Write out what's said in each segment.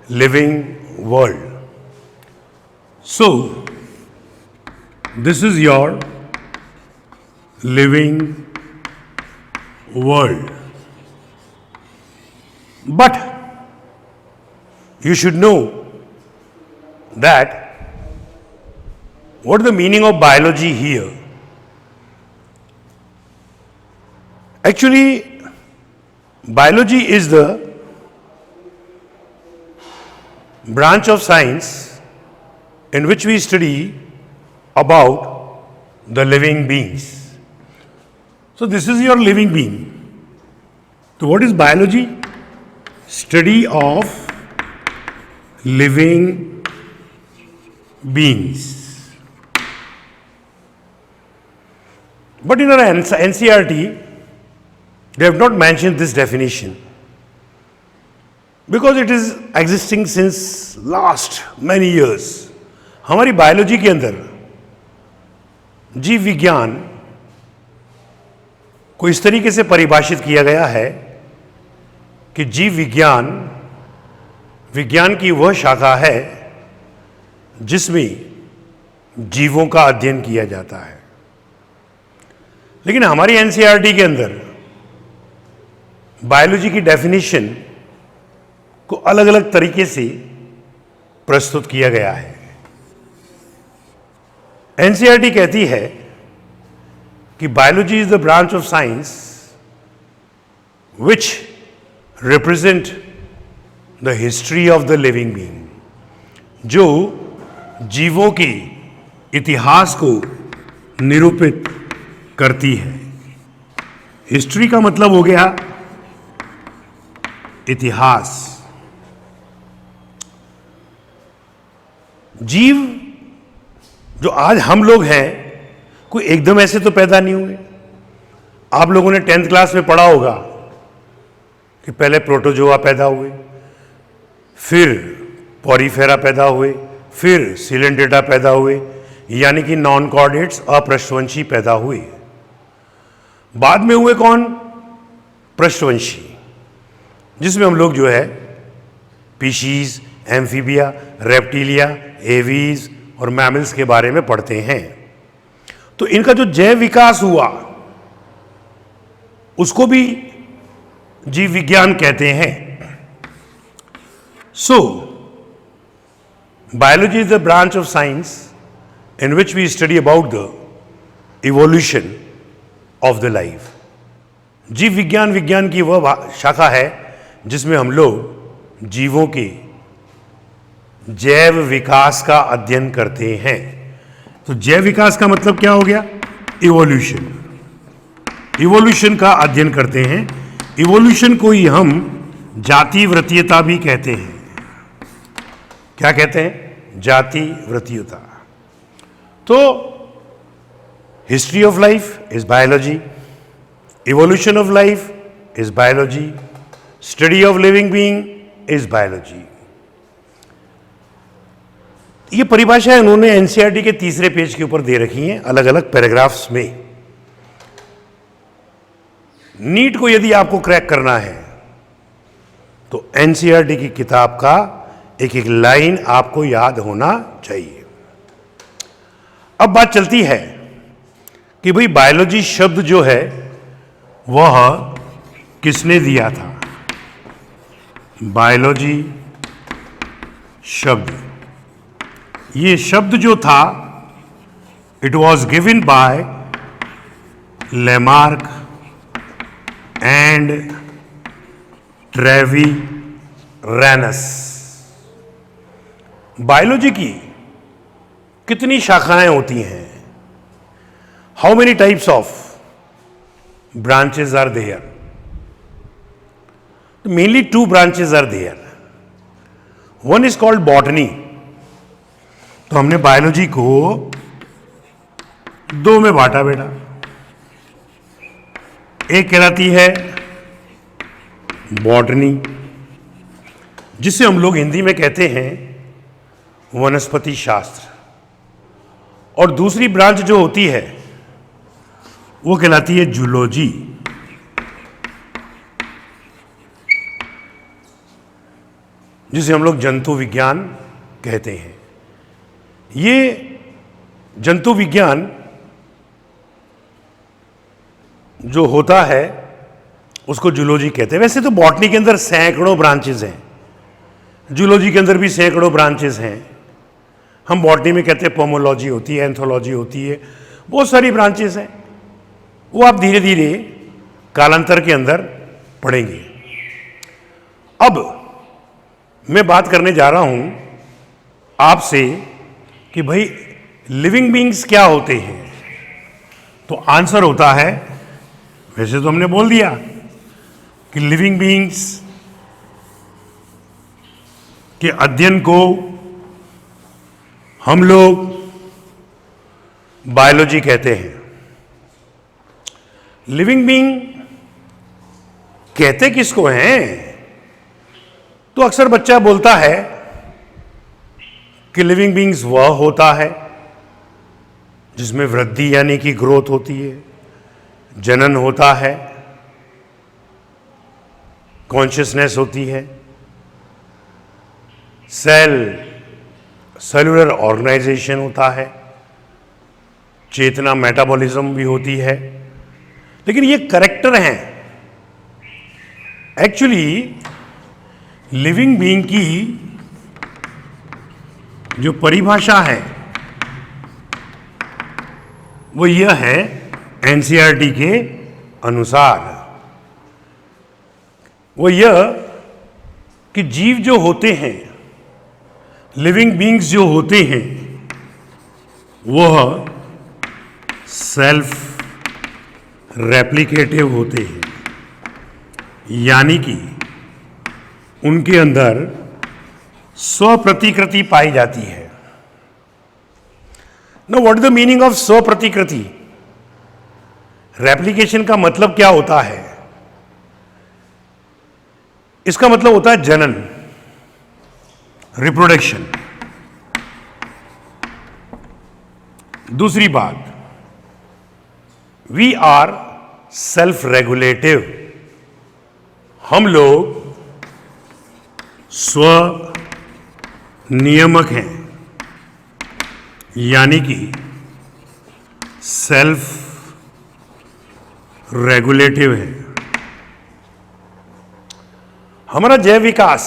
living world. So, this is your living world. But you should know that what is the meaning of biology here? Actually, biology is the branch of science in which we study about the living beings. So this is your living being. So what is biology? Study of living beings. But in our NCERT, they have not mentioned this definition because it is existing since last many years. हमारी biology के अंदर जीव विज्ञान को इस तरीके से परिभाषित किया गया है कि जीव विज्ञान विज्ञान की वह शाखा है जिसमें जीवों का अध्ययन किया जाता है। लेकिन हमारी एनसीईआरटी के अंदर बायोलॉजी की डेफिनेशन को अलग अलग तरीके से प्रस्तुत किया गया है। एनसीईआरटी कहती है कि biology is the branch of science which represent the history of the living being, जो जीवों के इतिहास को निरूपित करती है। हिस्ट्री का मतलब हो गया इतिहास। जीव जो आज हम लोग हैं कोई एकदम ऐसे तो पैदा नहीं हुए। आप लोगों ने 10th क्लास में पढ़ा होगा कि पहले प्रोटोजोआ पैदा हुए, फिर पॉरीफेरा पैदा हुए, फिर सिलेंडेटा पैदा हुए, यानी कि नॉन कॉर्डेट्स अपृष्ठवंशी पैदा हुए। बाद में हुए कौन? पृष्ठवंशी, जिसमें हम लोग जो है पीशीज, एम्फीबिया, रेप्टिलिया, एवीज और मैमल्स के बारे में पढ़ते हैं। तो इनका जो जैव विकास हुआ उसको भी जीव विज्ञान कहते हैं। So biology is the branch of science in which we study about the evolution of the life. जीव विज्ञान विज्ञान की वह शाखा है जिसमें हम लोग जीवों के जैव विकास का अध्ययन करते हैं। तो जैव विकास का मतलब क्या हो गया? इवोल्यूशन। इवोल्यूशन का अध्ययन करते हैं। इवोल्यूशन को ही हम जाति वृत्तीयता भी कहते हैं। क्या कहते हैं? जाति वृत्तीयता। तो history of life is biology, evolution of life is biology, study of living being is biology. ये परिभाषाएं उन्होंने एनसीईआरटी के तीसरे पेज के ऊपर दे रखी हैं अलग अलग पैराग्राफ्स में। नीट को यदि आपको क्रैक करना है तो एनसीईआरटी की किताब का एक एक लाइन आपको याद होना चाहिए। अब बात चलती है कि भाई बायोलॉजी शब्द जो है वह किसने दिया था? बायोलॉजी शब्द, ये शब्द जो था it was given by Lamarck and Treviranus. Biology की कितनी शाखाएं होती हैं? How many types of branches are there? Mainly 2 branches are there. One is called botany. तो हमने बायोलॉजी को 2 में बांटा बेटा। एक कहलाती है बॉटनी, जिसे हम लोग हिंदी में कहते हैं वनस्पति शास्त्र, और दूसरी ब्रांच जो होती है वो कहलाती है जूलॉजी। जिसे हम लोग जंतु विज्ञान कहते हैं। ये जंतु विज्ञान जो होता है उसको जूलॉजी कहते हैं। वैसे तो बॉटनी के अंदर सैकड़ों ब्रांचेस हैं, जूलॉजी के अंदर भी सैकड़ों ब्रांचेस हैं। हम बॉटनी में कहते हैं पोमोलॉजी होती है, एंथोलॉजी होती है, बहुत सारी ब्रांचेस हैं। वो आप धीरे धीरे कालांतर के अंदर पढ़ेंगे। अब मैं बात करने जा रहा हूं आपसे कि भाई लिविंग बीइंग्स क्या होते हैं। तो आंसर होता है, वैसे तो हमने बोल दिया कि लिविंग बीइंग्स के अध्ययन को हम लोग बायोलॉजी कहते हैं। लिविंग बीइंग कहते किसको हैं? तो अक्सर बच्चा बोलता है कि लिविंग बीइंग्स वह होता है जिसमें वृद्धि यानी कि ग्रोथ होती है, जनन होता है, कॉन्शियसनेस होती है, सेलुलर ऑर्गेनाइजेशन होता है, चेतना मेटाबॉलिज्म भी होती है। लेकिन ये करेक्टर हैं। एक्चुअली लिविंग बीइंग की जो परिभाषा है वो यह है एनसीईआरटी के अनुसार, वो यह कि जीव जो होते हैं, लिविंग बीइंग्स जो होते हैं, वह सेल्फ रेप्लिकेटिव होते हैं, यानी कि उनके अंदर स्वप्रतिकृति पाई जाती है। Now what is the meaning of स्वप्रतिकृति? रेप्लिकेशन का मतलब क्या होता है? इसका मतलब होता है जनन, रिप्रोडक्शन। दूसरी बात, वी आर सेल्फ रेगुलेटिव। हम लोग स्व नियमक हैं, यानी कि सेल्फ रेगुलेटिव है। हमारा जैव विकास,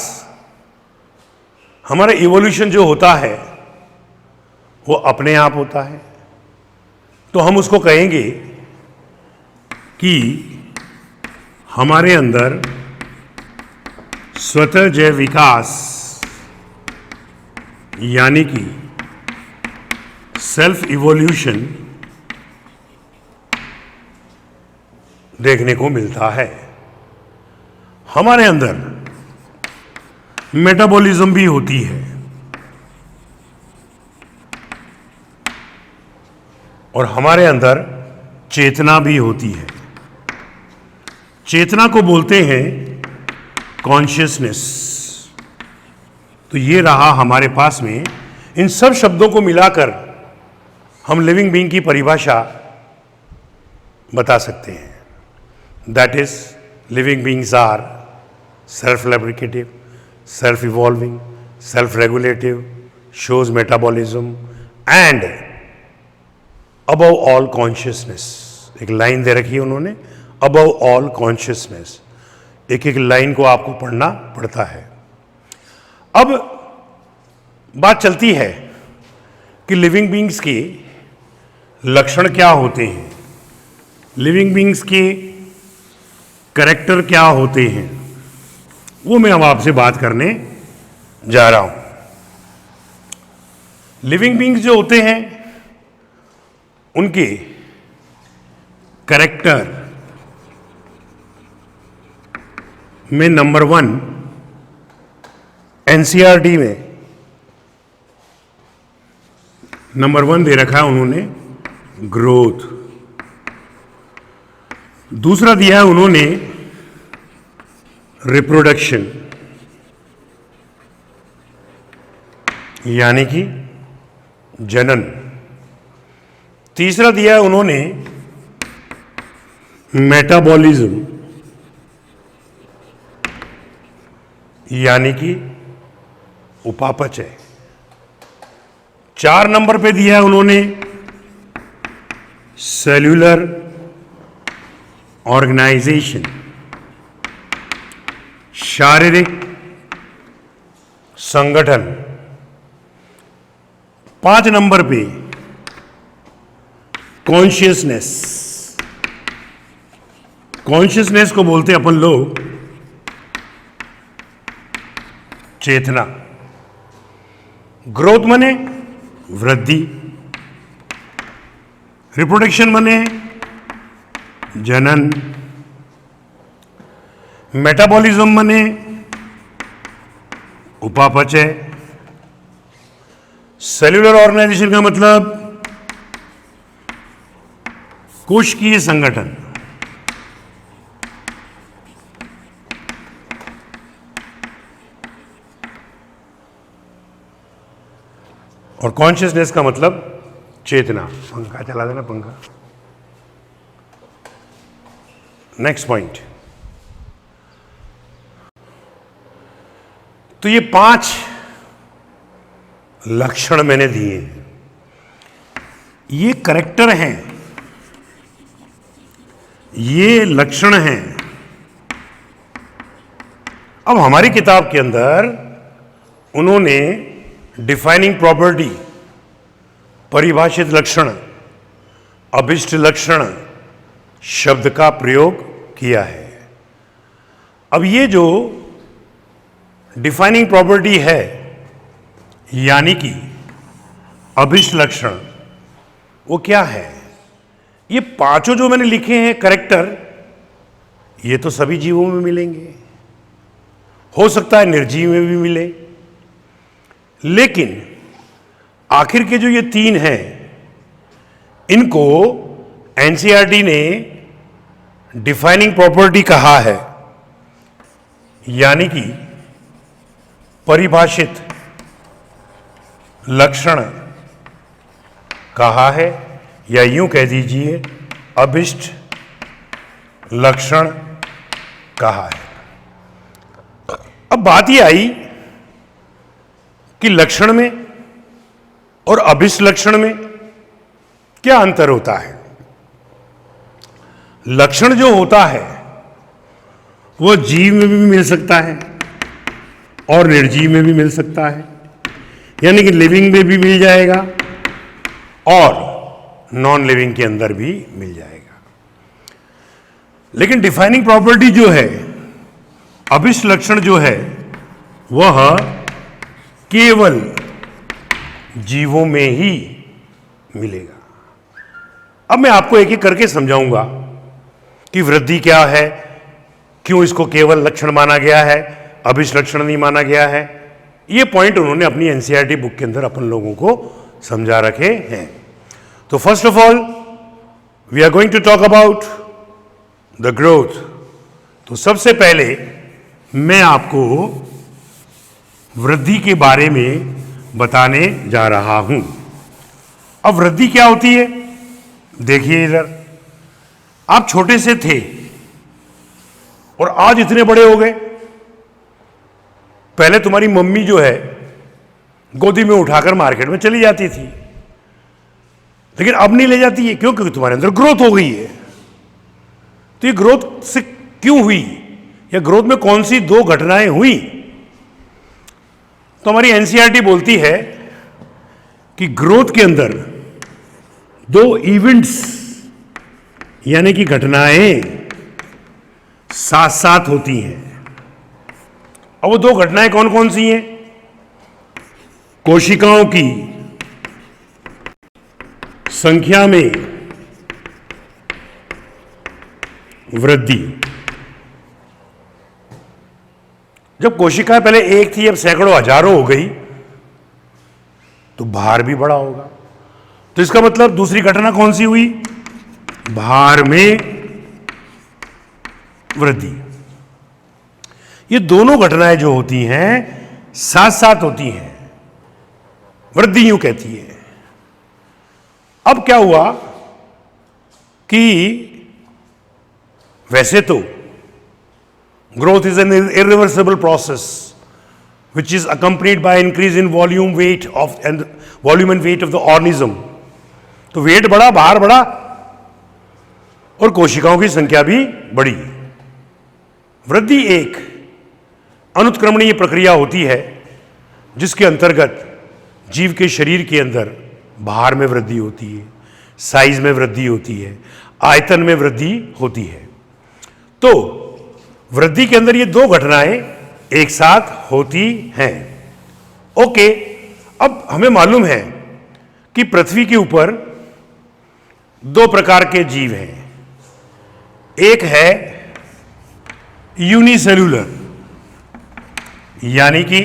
हमारा इवोल्यूशन जो होता है वो अपने आप होता है। तो हम उसको कहेंगे कि हमारे अंदर स्वतः जैव विकास यानी कि सेल्फ इवोल्यूशन देखने को मिलता है। हमारे अंदर मेटाबॉलिज्म भी होती है और हमारे अंदर चेतना भी होती है। चेतना को बोलते हैं कॉन्शियसनेस। तो ये रहा हमारे पास में। इन सब शब्दों को मिलाकर हम लिविंग बीइंग की परिभाषा बता सकते हैं। That is, living beings are self replicative, self evolving, self regulative, shows metabolism and above all consciousness. एक लाइन दे रखी है उन्होंने, अबव ऑल कॉन्शियसनेस। एक एक लाइन को आपको पढ़ना पड़ता है। अब बात चलती है कि लिविंग बीइंग्स के लक्षण क्या होते हैं, लिविंग बीइंग्स के कैरेक्टर क्या होते हैं। वो मैं अब आपसे बात करने जा रहा हूं। लिविंग बीइंग्स जो होते हैं उनके कैरेक्टर में नंबर 1 एनसीईआरटी में नंबर 1 दे रखा है उन्होंने, ग्रोथ। दूसरा दिया है उन्होंने रिप्रोडक्शन, यानी कि जनन। तीसरा दिया है उन्होंने मेटाबॉलिज्म, यानी कि उपापचय। 4 नंबर पे दिया है उन्होंने सेल्यूलर ऑर्गेनाइजेशन, शारीरिक संगठन। 5 नंबर पे कॉन्शियसनेस। कॉन्शियसनेस को बोलते हैं अपन लोग चेतना। ग्रोथ मने वृद्धि, रिप्रोडक्शन मने जनन, मेटाबॉलिज्म मने उपापचय, सेल्यूलर ऑर्गेनाइजेशन का मतलब कोशिकीय संगठन, और कॉन्शियसनेस का मतलब चेतना। पंखा चला देना, पंखा। Next point. तो ये 5 लक्षण मैंने दिए हैं, ये करेक्टर हैं, ये लक्षण हैं। अब हमारी किताब के अंदर उन्होंने डिफाइनिंग प्रॉपर्टी, परिभाषित लक्षण, अभिष्ट लक्षण शब्द का प्रयोग किया है। अब ये जो डिफाइनिंग प्रॉपर्टी है यानी कि अभिष्ट लक्षण, वो क्या है? ये 5 जो मैंने लिखे हैं करेक्टर, ये तो सभी जीवों में मिलेंगे, हो सकता है निर्जीव में भी मिले, लेकिन आखिर के जो ये 3 हैं, इनको एनसीईआरटी ने डिफाइनिंग प्रॉपर्टी कहा है, यानी कि परिभाषित लक्षण कहा है, या यूं कह दीजिए अभिष्ट लक्षण कहा है। अब बात ये आई कि लक्षण में और अभिष्ट लक्षण में क्या अंतर होता है। लक्षण जो होता है वो जीव में भी मिल सकता है और निर्जीव में भी मिल सकता है, यानी कि लिविंग में भी मिल जाएगा और नॉन लिविंग के अंदर भी मिल जाएगा। लेकिन डिफाइनिंग प्रॉपर्टी जो है, अभिष्ट लक्षण जो है, वह केवल जीवों में ही मिलेगा। अब मैं आपको एक एक करके समझाऊंगा कि वृद्धि क्या है, क्यों इसको केवल लक्षण माना गया है, अभिष्ट लक्षण नहीं माना गया है। ये पॉइंट उन्होंने अपनी एनसीईआरटी बुक के अंदर अपन लोगों को समझा रखे हैं। तो first of all we are going to talk about the growth. तो सबसे पहले मैं आपको वृद्धि के बारे में बताने जा रहा हूं। अब वृद्धि क्या होती है, देखिए इधर, आप छोटे से थे और आज इतने बड़े हो गए। पहले तुम्हारी मम्मी जो है गोदी में उठाकर मार्केट में चली जाती थी, लेकिन अब नहीं ले जाती है। क्यों? क्योंकि तुम्हारे अंदर ग्रोथ हो गई है। तो ये ग्रोथ से क्यों हुई, या ग्रोथ में कौन सी 2 घटनाएं हुई? तो हमारी एनसीईआरटी बोलती है कि ग्रोथ के अंदर 2 इवेंट्स यानी कि घटनाएं साथ साथ होती हैं। अब वो 2 घटनाएं कौन कौन सी हैं? कोशिकाओं की संख्या में वृद्धि। जब कोशिकाएं पहले 1 थी, अब सैकड़ों हजारों हो गई, तो भार भी बड़ा होगा। तो इसका मतलब दूसरी घटना कौन सी हुई? भार में वृद्धि। ये दोनों घटनाएं जो होती हैं साथ साथ होती हैं, वृद्धि यूं कहती है। अब क्या हुआ कि वैसे तो growth is an irreversible process, which is accompanied by increase in volume weight of and volume and weight of the organism. तो वेट बढ़ा, भार बढ़ा और कोशिकाओं की संख्या भी बढ़ी। वृद्धि एक अनुत्क्रमणीय प्रक्रिया होती है जिसके अंतर्गत जीव के शरीर के अंदर भार में वृद्धि होती है, साइज में वृद्धि होती है, आयतन में वृद्धि होती है। तो वृद्धि के अंदर ये दो घटनाएं एक साथ होती हैं। ओके, अब हमें मालूम है कि पृथ्वी के ऊपर दो प्रकार के जीव हैं। एक है यूनिसेल्यूलर, यानी कि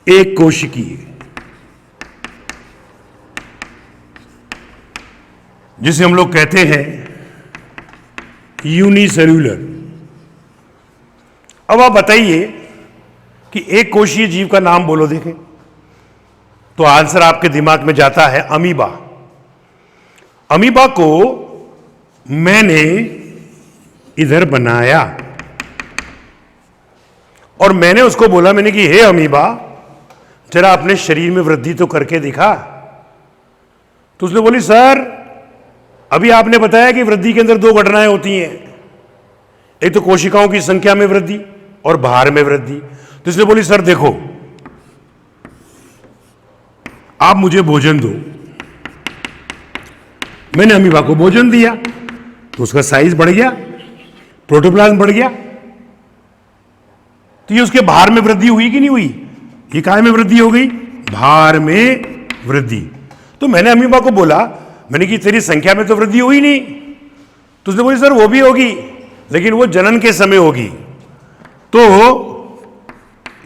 एक कोशिकीय, जिसे हम लोग कहते हैं यूनिसेल्यूलर। अब आप बताइए कि एक कोशीय जीव का नाम बोलो देखें, तो आंसर आपके दिमाग में जाता है अमीबा। अमीबा को मैंने इधर बनाया और मैंने उसको बोला, मैंने कि हे अमीबा, जरा अपने शरीर में वृद्धि तो करके दिखा। तो उसने बोली, सर अभी आपने बताया कि वृद्धि के अंदर दो घटनाएं होती हैं, एक तो कोशिकाओं की संख्या में वृद्धि और भार में वृद्धि। तो इसने बोली, सर देखो, आप मुझे भोजन दो। मैंने अमीबा को भोजन दिया तो उसका साइज बढ़ गया, प्रोटोप्लाज्म बढ़ गया। तो ये उसके भार में वृद्धि हुई कि नहीं हुई? ये काय में वृद्धि हो गई? भार में वृद्धि। तो मैंने अमीबा को बोला, मैंने कि तेरी संख्या में तो वृद्धि हुई नहीं। तो उसने बोली, सर वो भी होगी, लेकिन वो जनन के समय होगी। तो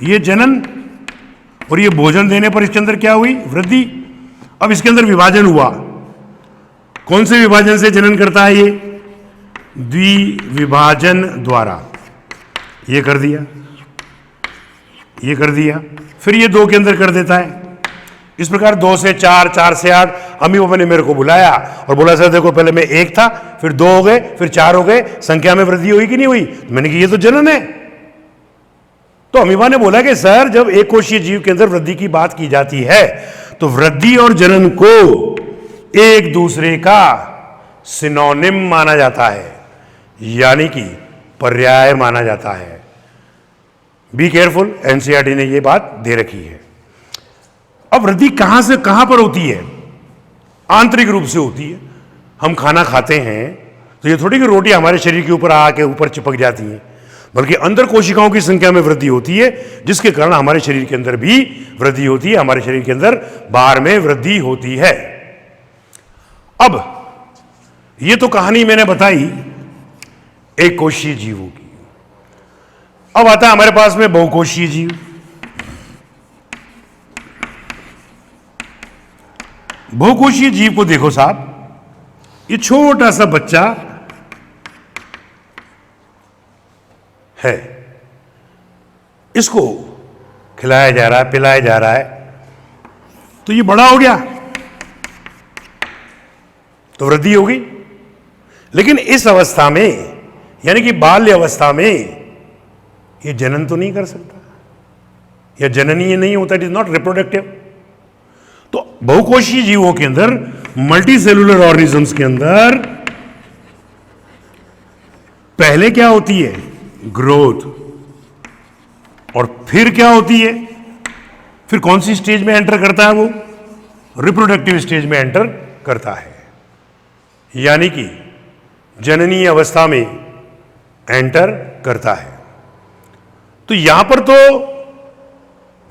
ये जनन और ये भोजन देने पर इसके अंदर क्या हुई? वृद्धि। अब इसके अंदर विभाजन हुआ। कौन से विभाजन से जनन करता है ये? द्विविभाजन द्वारा। ये कर दिया, ये कर दिया, फिर ये दो के अंदर कर देता है। इस प्रकार 2 से 4, 4 से 8। अमीबा ने मेरे को बुलाया और बोला, सर देखो, पहले मैं 1 था, फिर 2 हो गए, फिर 4 हो गए, संख्या में वृद्धि हुई कि नहीं हुई? तो मैंने कहा ये तो जनन है। तो अमीबा ने बोला कि सर, जब एक कोशीय जीव के अंदर वृद्धि की बात की जाती है तो वृद्धि और जनन को एक दूसरे का सिनोनिम माना जाता है, यानी कि पर्याय माना जाता है। बी केयरफुल, एनसीईआरटी ने यह बात दे रखी है। अब वृद्धि कहां से कहां पर होती है? आंतरिक रूप से होती है। हम खाना खाते हैं तो ये थोड़ी कि रोटी हमारे शरीर के ऊपर आके ऊपर चिपक जाती है, बल्कि अंदर कोशिकाओं की संख्या में वृद्धि होती है, जिसके कारण हमारे शरीर के अंदर भी वृद्धि होती है, हमारे शरीर के अंदर भार में वृद्धि होती है। अब ये तो कहानी मैंने बताई एक कोशीय जीवों की। अब आता है हमारे पास में बहुकोशीय जीव। बहुकोशीय जीव को देखो साहब, ये छोटा सा बच्चा है, इसको खिलाया जा रहा है, पिलाया जा रहा है, तो ये बड़ा हो गया तो वृद्धि होगी। लेकिन इस अवस्था में, यानी कि बाल्य अवस्था में, ये जनन तो नहीं कर सकता, या जननीय नहीं होता, इट इज नॉट रिप्रोडक्टिव। तो बहुकोशीय जीवों के अंदर, मल्टी सेलुलर ऑर्गेनिजम्स के अंदर पहले क्या होती है? ग्रोथ। और फिर क्या होती है? फिर कौन सी स्टेज में एंटर करता है वो? रिप्रोडक्टिव स्टेज में एंटर करता है, यानी कि जननीय अवस्था में एंटर करता है। तो यहां पर तो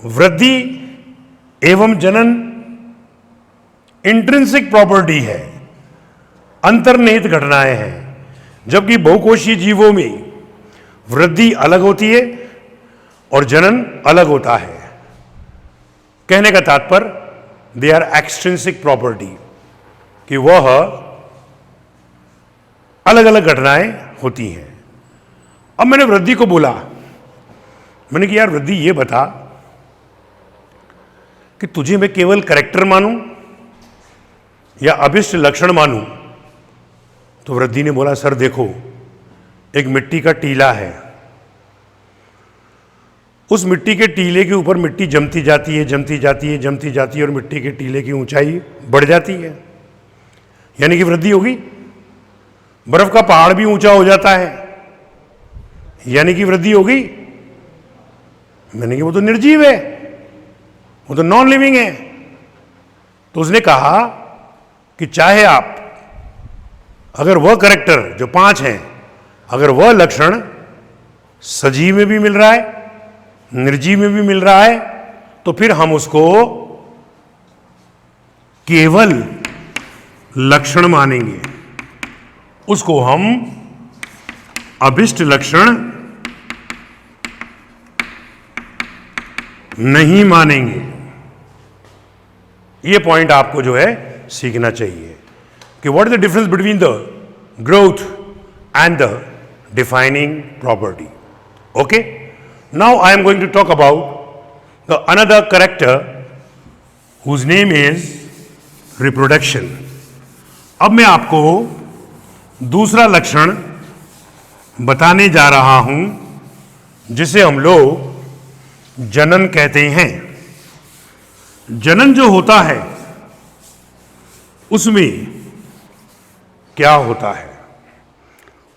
वृद्धि एवं जनन इंट्रिंसिक प्रॉपर्टी है, अंतर्निहित घटनाएं हैं, जबकि बहुकोशीय जीवों में वृद्धि अलग होती है और जनन अलग होता है। कहने का तात्पर्य दे आर एक्सट्रिंसिक प्रॉपर्टी, कि वह अलग अलग घटनाएं होती हैं। अब मैंने वृद्धि को बोला, मैंने कहा यार वृद्धि ये बता कि तुझे मैं केवल कैरेक्टर मानूं या अभिष्ट लक्षण मानूं? तो वृद्धि ने बोला, सर देखो, एक मिट्टी का टीला है, उस मिट्टी के टीले के ऊपर मिट्टी जमती जाती है, जमती जाती है, जमती जाती है और मिट्टी के टीले की ऊंचाई बढ़ जाती है, यानी कि वृद्धि होगी। बर्फ का पहाड़ भी ऊंचा हो जाता है, यानी कि वृद्धि होगी। मैंने कि वो तो निर्जीव है, वो तो नॉन लिविंग है। तो उसने कहा कि चाहे आप, अगर वह कैरेक्टर जो 5 हैं, अगर वह लक्षण सजीव में भी मिल रहा है, निर्जीव में भी मिल रहा है, तो फिर हम उसको केवल लक्षण मानेंगे, उसको हम अभिष्ट लक्षण नहीं मानेंगे। ये पॉइंट आपको जो है सीखना चाहिए कि what is the difference between the growth and the defining property. Okay, now I am going to talk about the another character whose name is reproduction. अब मैं आपको दूसरा लक्षण बताने जा रहा हूं जिसे हम लोग जनन कहते हैं। जनन जो होता है उसमें क्या होता है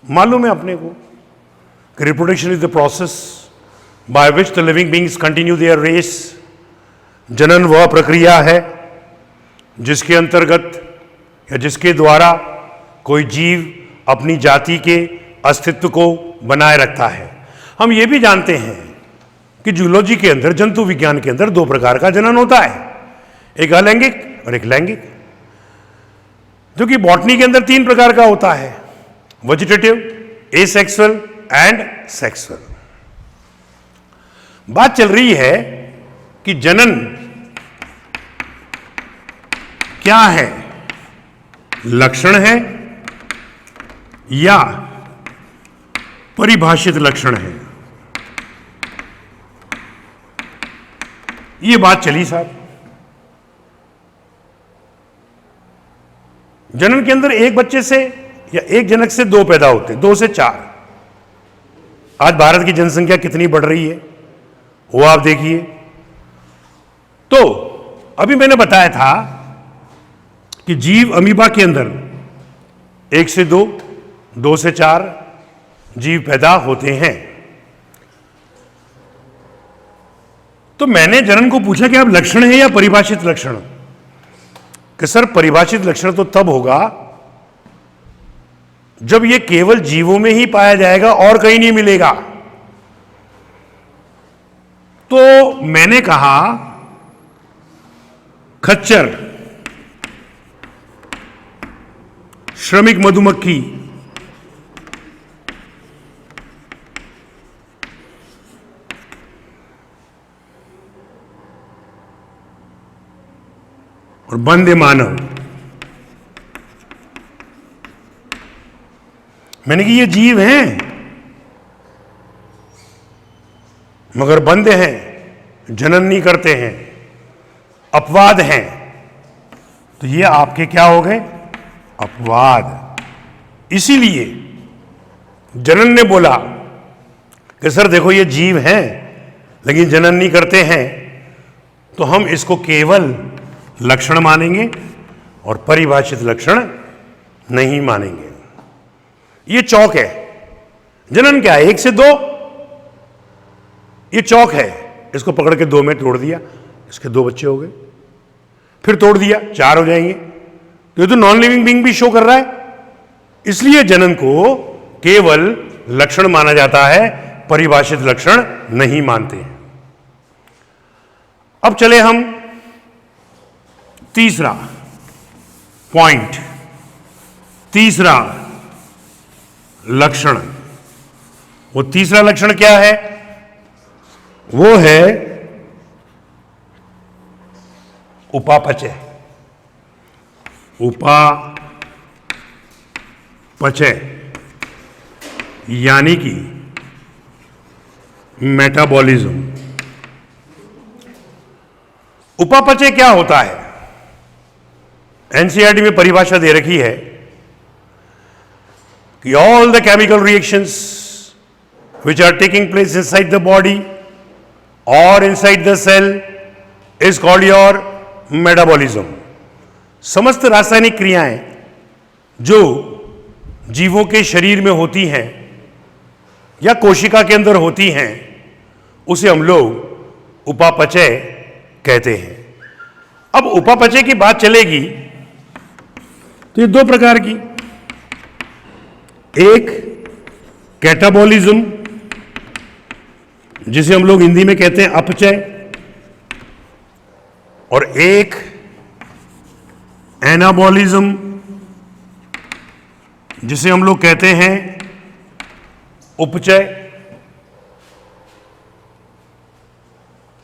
मालूम है अपने को कि reproduction is the process by which the living beings continue their race. जनन वह प्रक्रिया है जिसके अंतर्गत या जिसके द्वारा कोई जीव अपनी जाति के अस्तित्व को बनाए रखता है। हम ये भी जानते हैं कि जूलॉजी के अंदर, जंतु विज्ञान के अंदर 2 प्रकार का जनन होता है, एक अलैंगिक और एक लैंगिक, जो कि बॉटनी के अंदर 3 प्रकार का होता है, वेजिटेटिव, एसेक्सुअल एंड सेक्सुअल। बात चल रही है कि जनन क्या है, लक्षण है या परिभाषित लक्षण है। ये बात चली साहब। जनन के अंदर एक बच्चे से या एक जनक से 2 पैदा होते, 2 से 4। आज भारत की जनसंख्या कितनी बढ़ रही है वो आप देखिए। तो अभी मैंने बताया था कि जीव अमीबा के अंदर 1 से 2, 2 से 4 जीव पैदा होते हैं। तो मैंने जनन को पूछा कि आप लक्षण है या परिभाषित लक्षण, कि सर परिभाषित लक्षण तो तब होगा जब यह केवल जीवों में ही पाया जाएगा और कहीं नहीं मिलेगा। तो मैंने कहा खच्चर, श्रमिक मधुमक्खी, और बंदे मानव, मैंने कि ये जीव हैं मगर बंदे हैं, जनन नहीं करते हैं, अपवाद हैं। तो ये आपके क्या हो गए, अपवाद। इसीलिए जनन ने बोला कि सर देखो ये जीव हैं लेकिन जनन नहीं करते हैं, तो हम इसको केवल लक्षण मानेंगे और परिभाषित लक्षण नहीं मानेंगे। ये चौक है। जनन क्या है, 1 से 2, ये चौक है। इसको पकड़ के 2 में तोड़ दिया, इसके 2 बच्चे हो गए, फिर तोड़ दिया 4 हो जाएंगे। तो ये तो नॉन लिविंग बीइंग भी शो कर रहा है। इसलिए जनन को केवल लक्षण माना जाता है, परिभाषित लक्षण नहीं मानते हैं। अब चले हम तीसरा पॉइंट, तीसरा लक्षण। वो तीसरा लक्षण क्या है, वो है उपापचय। उपापचय यानी कि मेटाबॉलिज्म। उपापचय क्या होता है, एनसीईआरटी में परिभाषा दे रखी है कि all the chemical reactions which are taking place inside the body और inside the cell is called your metabolism. समस्त रासायनिक क्रियाएं जो जीवों के शरीर में होती हैं या कोशिका के अंदर होती हैं उसे हम लोग उपापचय कहते हैं। अब उपापचय की बात चलेगी तो ये दो प्रकार की, एक कैटाबॉलिज्म जिसे हम लोग हिंदी में कहते हैं अपचय, और एक एनाबॉलिज्म जिसे हम लोग कहते हैं उपचय।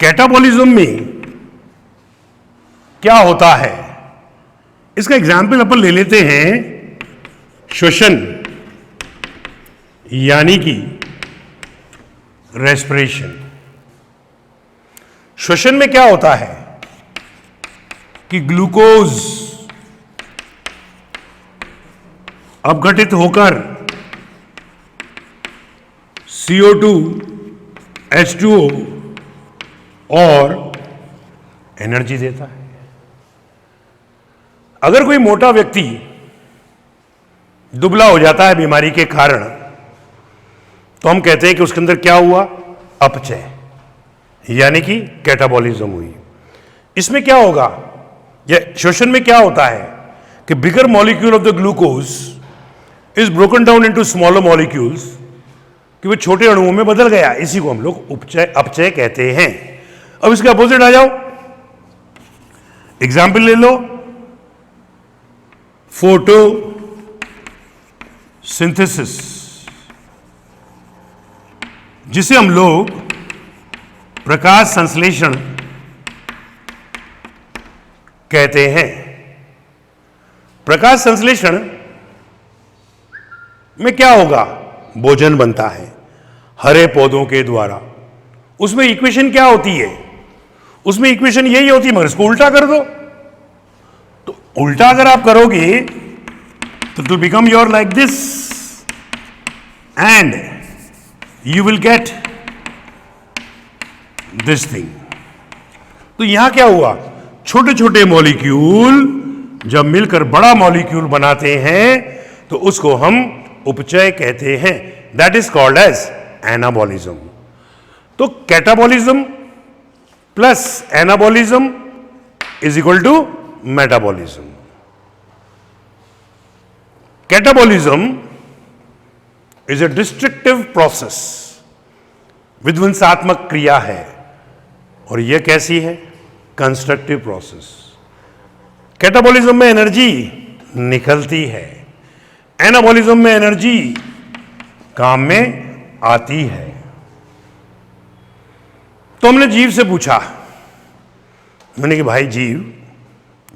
कैटाबॉलिज्म में क्या होता है, इसका एग्जाम्पल अपन ले लेते हैं श्वसन यानी कि रेस्पिरेशन। श्वसन में क्या होता है कि ग्लूकोज अपघटित होकर CO2, H2O और एनर्जी देता है। अगर कोई मोटा व्यक्ति दुबला हो जाता है बीमारी के कारण तो हम कहते हैं कि उसके अंदर क्या हुआ, अपचय यानी कि कैटाबॉलिज्म हुई। इसमें क्या होगा, या श्वसन में क्या होता है कि बिगर molecule of the glucose is broken down into smaller molecules, कि वो छोटे अणुओं में बदल गया, इसी को हम लोग उपचय अपचय कहते हैं। अब इसके अपोजिट आ जाओ, एग्जाम्पल ले लो, फोटो सिंथेसिस जिसे हम लोग प्रकाश संश्लेषण कहते हैं। प्रकाश संश्लेषण में क्या होगा, भोजन बनता है हरे पौधों के द्वारा। उसमें इक्वेशन क्या होती है, उसमें इक्वेशन यही होती है, मगर इसको उल्टा कर दो। तो उल्टा अगर आप करोगे तो it will become your like this and you will get this thing. तो यहां क्या हुआ, छोटे छोटे मॉलिक्यूल जब मिलकर बड़ा मॉलिक्यूल बनाते हैं तो उसको हम उपचय कहते हैं। That is called as anabolism. तो catabolism plus anabolism is equal to metabolism. Catabolism is a destructive process, विध्वंसात्मक क्रिया है, और यह कैसी है, कंस्ट्रक्टिव प्रोसेस। कैटाबॉलिज्म में एनर्जी निकलती है, एनाबॉलिज्म में एनर्जी काम में आती है। तो हमने जीव से पूछा, मैंने कि भाई जीव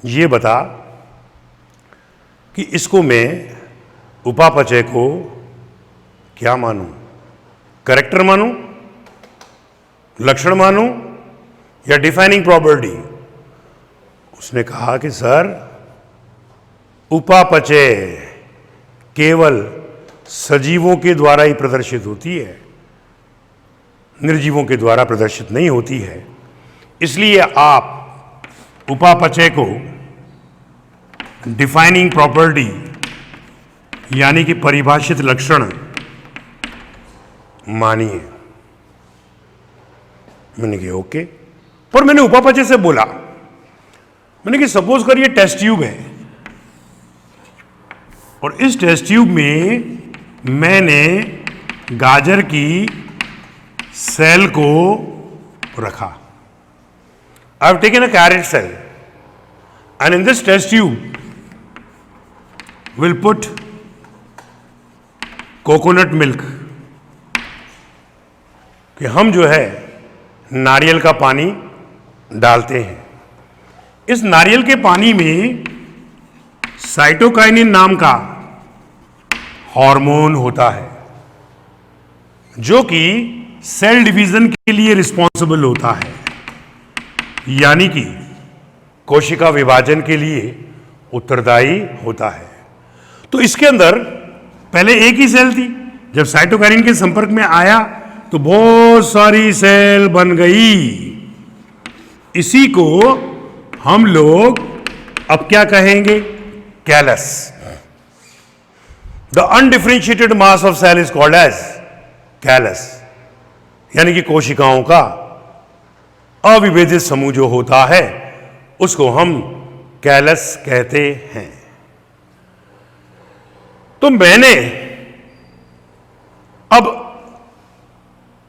ये बता कि इसको मैं उपापचय को क्या मानूं, कैरेक्टर मानूं, लक्षण मानूं या डिफाइनिंग प्रॉपर्टी। उसने कहा कि सर उपापचय केवल सजीवों के द्वारा ही प्रदर्शित होती है, निर्जीवों के द्वारा प्रदर्शित नहीं होती है। इसलिए आप उपापचय को डिफाइनिंग प्रॉपर्टी यानी कि परिभाषित लक्षण मानिए। मैंने कहा ओके, पर मैंने उपापचय से बोला, मैंने कि सपोज करिए टेस्ट ट्यूब है और इस टेस्ट ट्यूब में मैंने गाजर की सेल को रखा। I have taken a carrot cell and in this test tube will put coconut milk, कि हम जो है नारियल का पानी डालते हैं। इस नारियल के पानी में साइटोकाइनिन नाम का हार्मोन होता है जो कि सेल डिवीजन के लिए रिस्पॉन्सिबल होता है, यानी कि कोशिका विभाजन के लिए उत्तरदायी होता है। तो इसके अंदर पहले एक ही सेल थी, जब साइटोकाइनिन के संपर्क में आया तो बहुत सारी सेल बन गई। इसी को हम लोग अब क्या कहेंगे? Callus. The undifferentiated mass of cell is called as callus, यानी कि कोशिकाओं का अविभेदित समूह जो होता है उसको हम कैलस कहते हैं। तो मैंने अब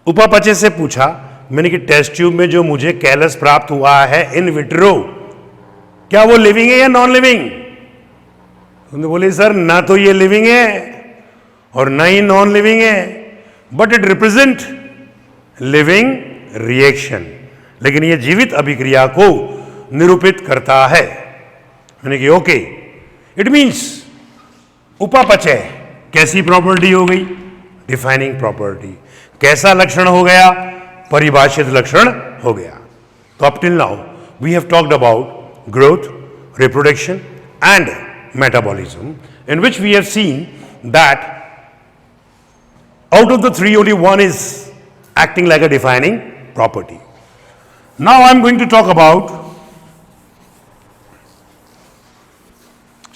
उपापचय से पूछा, मैंने कि टेस्ट ट्यूब में जो मुझे कैलस प्राप्त हुआ है इन विट्रो, क्या वो लिविंग है या नॉन लिविंग? उन्होंने बोले सर ना तो ये लिविंग है और ना ही नॉन लिविंग है, but it represent living reaction, लेकिन ये जीवित अभिक्रिया को निरूपित करता है। मैंने कि ओके, इट मीन्स उपापचय कैसी प्रॉपर्टी हो गई? Defining property. कैसा लक्षण हो गया? परिभाषित लक्षण हो गया। तो up till now we have talked about growth, reproduction and metabolism, in which we have seen that out of the three only one is acting like a defining property. Now I am going to talk about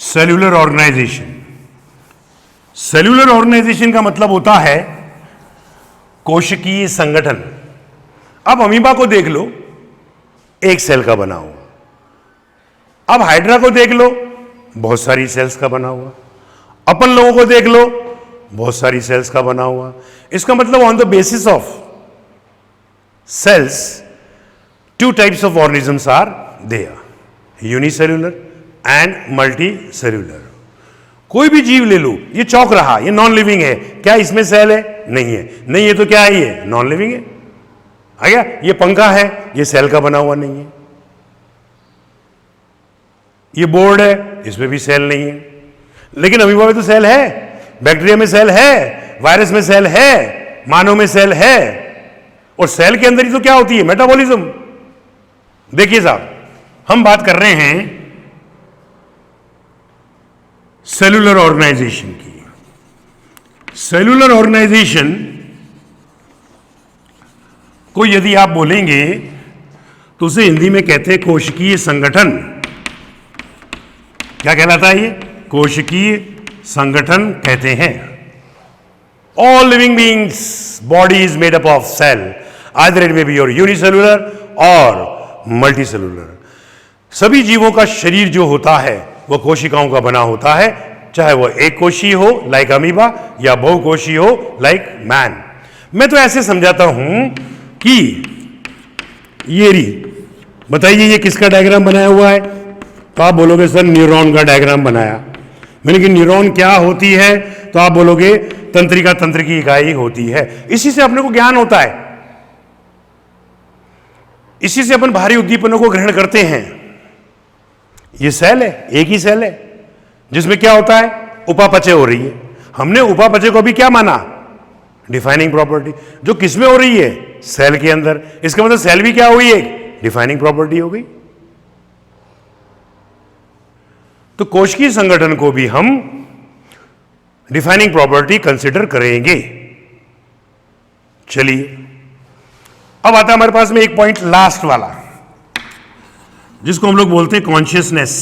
cellular organization. Cellular organization का मतलब होता है कोशिकीय संगठन। अब amoeba को देख लो, एक सेल का बना हुआ। अब हाइड्रा को देख लो, बहुत सारी सेल्स का बना हुआ। अपन लोगों को देख लो, बहुत सारी सेल्स का बना हुआ। इसका मतलब on the basis of cells two types of organisms are there, unicellular and multi cellular. कोई भी जीव ले लो, ये चौक रहा, ये नॉन लिविंग है, क्या इसमें सेल है? नहीं है। नहीं है तो क्या है? ये नॉन लिविंग है। आ गया? ये पंखा है, ये सेल का बना हुआ नहीं है। ये बोर्ड है, इसमें भी सेल नहीं है। लेकिन अमीबा में तो सेल है, बैक्टीरिया में सेल है, वायरस में सेल है, मानव में सेल है। और सेल के अंदर ही तो क्या होती है? मेटाबॉलिज्म। देखिए साहब, हम बात कर रहे हैं सेलुलर ऑर्गेनाइजेशन की। सेलुलर ऑर्गेनाइजेशन को यदि आप बोलेंगे तो उसे हिंदी में कहते हैं कोशिकीय संगठन। क्या कहलाता है ये? कोशिकीय संगठन कहते हैं। All living beings body is made up of cell, either it may be your unicellular और मल्टीसेल्युलर। सभी जीवों का शरीर जो होता है वो कोशिकाओं का बना होता है, चाहे वो एक कोशीय हो लाइक अमीबा या बहुकोशीय हो लाइक मैन। मैं तो ऐसे समझाता हूं कि ये बताइए ये किसका डायग्राम बनाया हुआ है? तो आप बोलोगे सर न्यूरॉन का डायग्राम बनाया। मैंने कि न्यूरॉन क्या होती है? तो आप बोलोगे तंत्रिका, तंत्र की इकाई होती है। इसी से अपने को ज्ञान होता है, इसी से अपन भारी उद्दीपनों को ग्रहण करते हैं। ये सेल है, एक ही सेल है जिसमें क्या होता है? उपापचय हो रही है। हमने उपापचय को भी क्या माना? Defining property. जो किसमें हो रही है? सेल के अंदर। इसका मतलब सेल भी क्या हुई? एक डिफाइनिंग प्रॉपर्टी हो गई। तो कोशिकीय संगठन को भी हम डिफाइनिंग प्रॉपर्टी कंसिडर करेंगे। चलिए, अब आता है हमारे पास में एक पॉइंट लास्ट वाला, जिसको हम लोग बोलते हैं कॉन्शियसनेस।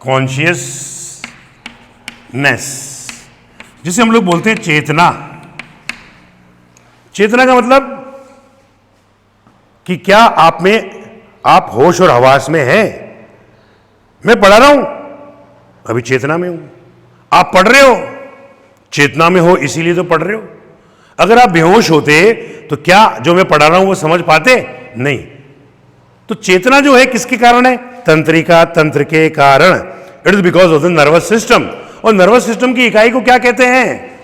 कॉन्शियसनेस, जिसे हम लोग बोलते हैं चेतना। चेतना का मतलब कि क्या आप होश और हवास में हैं? मैं पढ़ रहा हूं, अभी चेतना में हूं। आप पढ़ रहे हो, चेतना में हो, इसीलिए तो पढ़ रहे हो। अगर आप बेहोश होते तो क्या जो मैं पढ़ा रहा हूं वो समझ पाते? नहीं। तो चेतना जो है किसके कारण है? तंत्रिका, तंत्र के कारण। It is because of the nervous system. और नर्वस सिस्टम की इकाई को क्या कहते हैं?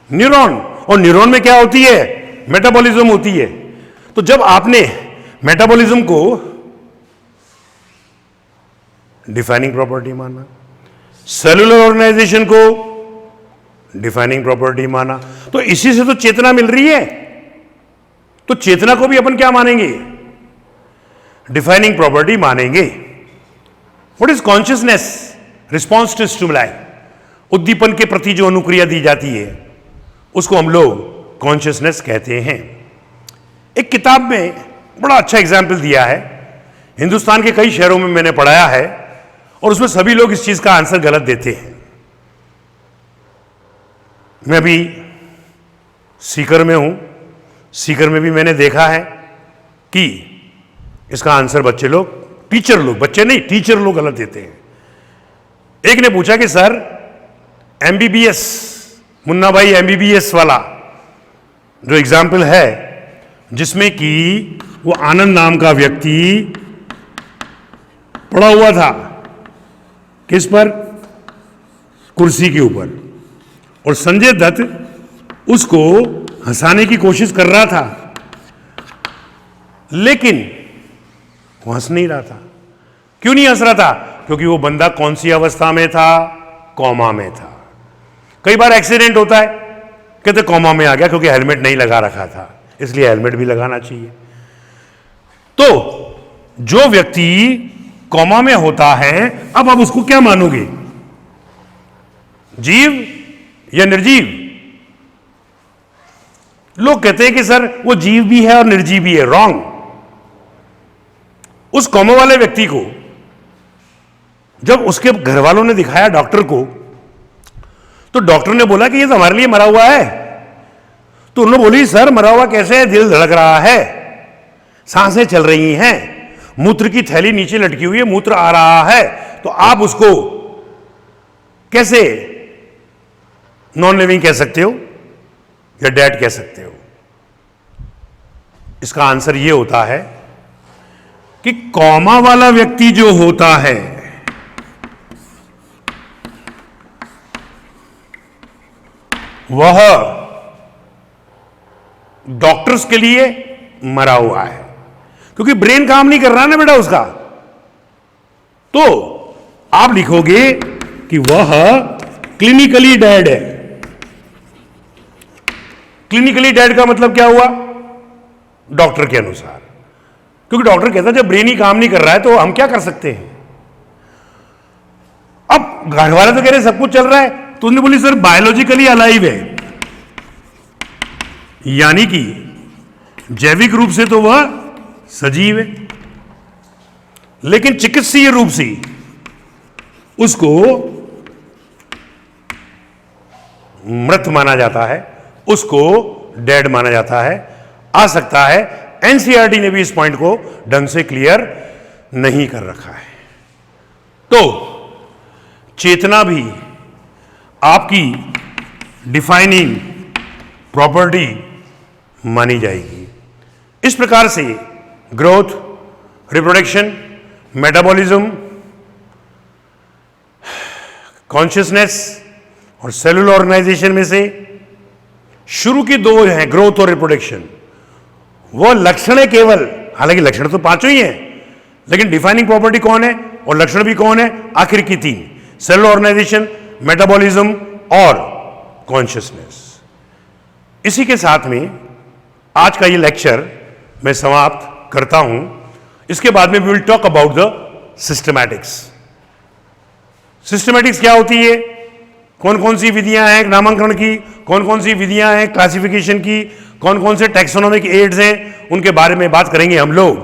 न्यूरॉन। और न्यूरॉन में क्या होती है? मेटाबॉलिज्म होती है। तो जब आपने मेटाबॉलिज्म को डिफाइनिंग प्रॉपर्टी माना, सेलुलर ऑर्गेनाइजेशन को डिफाइनिंग प्रॉपर्टी माना, तो इसी से तो चेतना मिल रही है। तो चेतना को भी अपन क्या मानेंगे? डिफाइनिंग प्रॉपर्टी मानेंगे। What is consciousness? Response to stimuli, उद्दीपन के प्रति जो अनुक्रिया दी जाती है, उसको हम लोग कॉन्शियसनेस कहते हैं। एक किताब में बड़ा अच्छा एग्जाम्पल दिया है, हिंदुस्तान के कई शहरों में मैंने पढ़ाया है, और उसमें सभी लोग इस चीज का आंसर गलत देते हैं। मैं अभी सीकर में हूं, सीकर में भी मैंने देखा है कि इसका आंसर बच्चे लोग, टीचर लोग, बच्चे नहीं टीचर लोग गलत देते हैं। एक ने पूछा कि सर एमबीबीएस, मुन्ना भाई एमबीबीएस वाला जो एग्जाम्पल है, जिसमें कि वो आनंद नाम का व्यक्ति पड़ा हुआ था किस पर, कुर्सी के ऊपर, और संजय दत्त उसको हंसाने की कोशिश कर रहा था, लेकिन वो हंस नहीं रहा था। क्यों नहीं हंस रहा था? क्योंकि वो बंदा कौन सी अवस्था में था? कॉमा में था। कई बार एक्सीडेंट होता है, कहते कॉमा में आ गया क्योंकि हेलमेट नहीं लगा रखा था, इसलिए हेलमेट भी लगाना चाहिए। तो जो व्यक्ति कॉमा में होता है, अब आप उसको क्या मानोगे, जीव या निर्जीव? लोग कहते हैं कि सर वो जीव भी है और निर्जीव भी है। रॉन्ग। उस कॉमा वाले व्यक्ति को जब उसके घर वालों ने दिखाया डॉक्टर को, तो डॉक्टर ने बोला कि ये तो हमारे लिए मरा हुआ है। तो उन्होंने बोली सर मरा हुआ कैसे है? दिल धड़क रहा है, सांसें चल रही हैं, मूत्र की थैली नीचे लटकी हुई है, मूत्र आ रहा है, तो आप उसको कैसे नॉन लिविंग कह सकते हो या डेड कह सकते हो? इसका आंसर यह होता है कि कॉमा वाला व्यक्ति जो होता है वह डॉक्टर्स के लिए मरा हुआ है, क्योंकि ब्रेन काम नहीं कर रहा ना बेटा उसका। तो आप लिखोगे कि वह क्लिनिकली डेड है। क्लिनिकली डेड का मतलब क्या हुआ डॉक्टर के अनुसार? क्योंकि डॉक्टर कहता है जब ब्रेन ही काम नहीं कर रहा है तो हम क्या कर सकते हैं। अब घर वाले तो कह रहे सब कुछ चल रहा है, तो उन्होंने बोली सर बायोलॉजिकली अलाइव है, यानी कि जैविक रूप से तो वह सजीव है, लेकिन चिकित्सीय रूप से उसको मृत माना जाता है, उसको डेड माना जाता है। आ सकता है एनसीईआरटी ने भी इस पॉइंट को ढंग से क्लियर नहीं कर रखा है। तो चेतना भी आपकी डिफाइनिंग प्रॉपर्टी मानी जाएगी। इस प्रकार से ग्रोथ, रिप्रोडक्शन, मेटाबॉलिज्म, कॉन्शियसनेस और सेलुलर ऑर्गेनाइजेशन में से शुरू की दो हैं, ग्रोथ और रिप्रोडक्शन, वो लक्षण है केवल। हालांकि लक्षण तो पांचों ही हैं, लेकिन डिफाइनिंग प्रॉपर्टी कौन है और लक्षण भी कौन है? आखिर की तीन, सेलुलर ऑर्गेनाइजेशन, मेटाबॉलिज्म और कॉन्शियसनेस। इसी के साथ में आज का ये लेक्चर मैं समाप्त करता हूं। इसके बाद में we will talk about the systematics. Systematics क्या होती है, कौन कौन सी विधियां हैं नामांकन की, कौन कौन सी विधियां हैं क्लासिफिकेशन की, कौन कौन से टैक्सोनॉमिक एड्स हैं, उनके बारे में बात करेंगे हम लोग